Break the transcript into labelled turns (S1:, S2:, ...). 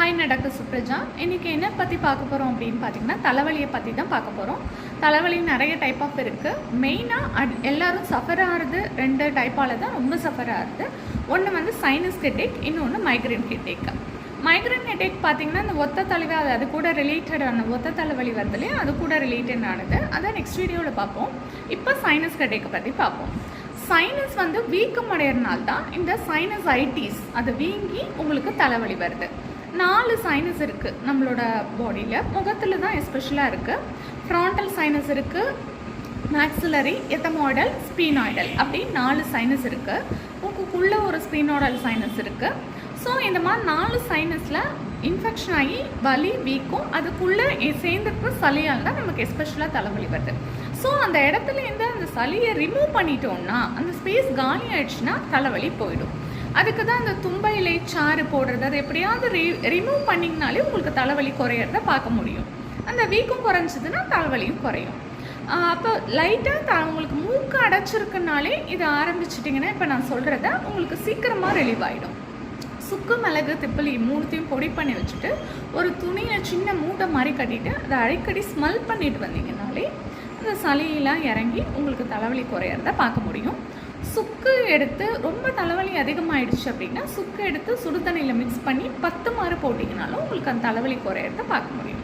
S1: Hi, நான் doctor சுப்ரஜா. இன்றைக்கி என்ன பற்றி பார்க்க போகிறோம் அப்படின்னு பார்த்தீங்கன்னா, தலைவலியை பற்றி தான் பார்க்க போகிறோம். தலைவலி நிறைய டைப் ஆஃப் இருக்குது. மெயினாக எல்லோரும் சஃபர் ஆகிறது 2 டைப்பால் தான் ரொம்ப சஃபர் ஆகுது. ஒன்று வந்து சைனஸ் ஹெட்டேக், இன்னொன்று மைக்ரேன் ஹெட்டேக். மைக்ரேன் ஹெட்டேக் பார்த்திங்கன்னா இந்த ஒத்த தலைவலி, அது கூட ரிலேட்டடான ஒத்த தலைவலி வருது இல்லையா, அது கூட ரிலேட்டடானது. அதை நெக்ஸ்ட் வீடியோவில் பார்ப்போம். இப்போ சைனஸ் ஹெட்டேக்கை பற்றி பார்ப்போம். சைனஸ் வந்து வீக்கம் அடையிறனால தான் இந்த சைனஸைட்டிஸ், அது வீங்கி உங்களுக்கு தலைவலி வருது. 4 சைனஸ் இருக்குது நம்மளோட பாடியில். முகத்தில் தான் எஸ்பெஷலாக இருக்குது. ஃப்ராண்டல் சைனஸ் இருக்குது, மேக்ஸிலரி, எத்தமாய்டல், ஸ்பீனாய்டல், அப்படி 4 சைனஸ் இருக்குது. மூக்குக்குள்ளே ஒரு ஸ்பீனாய்டல் சைனஸ் இருக்குது. ஸோ இந்த மாதிரி 4 சைனஸில் இன்ஃபெக்ஷன் ஆகி வலி வீக்கும், அதுக்குள்ளே சேர்ந்துருக்க சளியால் தான் நமக்கு எஸ்பெஷலாக தலைவலி வருது. ஸோ அந்த இடத்துலேருந்து அந்த சளியை ரிமூவ் பண்ணிட்டோம்னா, அந்த ஸ்பேஸ் காலி ஆயிடுச்சுன்னா தலைவலி போயிடும். அதுக்கு தான் இந்த தும்பை இலை சாறு போடுறது, அது எப்படியாவது ரிமூவ் பண்ணிங்கனாலே உங்களுக்கு தலைவலி குறையிறத பார்க்க முடியும். அந்த வீக்கம் குறைஞ்சதுன்னா தலைவலியும் குறையும். அப்போ லைட்டாக உங்களுக்கு மூக்கு அடைச்சிருக்குனாலே இதை ஆரம்பிச்சிட்டிங்கன்னா, இப்போ நான் சொல்கிறத உங்களுக்கு சீக்கிரமாக ரிலீவ் ஆகிடும். சுக்கு, மிளகு, திப்பலி 3த்தையும் பொடி பண்ணி வச்சுட்டு ஒரு துணியில் சின்ன மூட்டை மாதிரி கட்டிட்டு அதை அடிக்கடி ஸ்மெல் பண்ணிட்டு வந்தீங்கனாலே அந்த சளியெல்லாம் இறங்கி உங்களுக்கு தலைவலி குறையிறத பார்க்க முடியும். சுக்கு எடுத்து ரொம்ப தலைவலி அதிகமாகிடுச்சு அப்படின்னா சுக்கு எடுத்து சுடு தண்ணியில் மிக்ஸ் பண்ணி 10 மாறு போட்டிங்கனாலும் உங்களுக்கு அந்த தலைவலி குறையிறத பார்க்க முடியும்.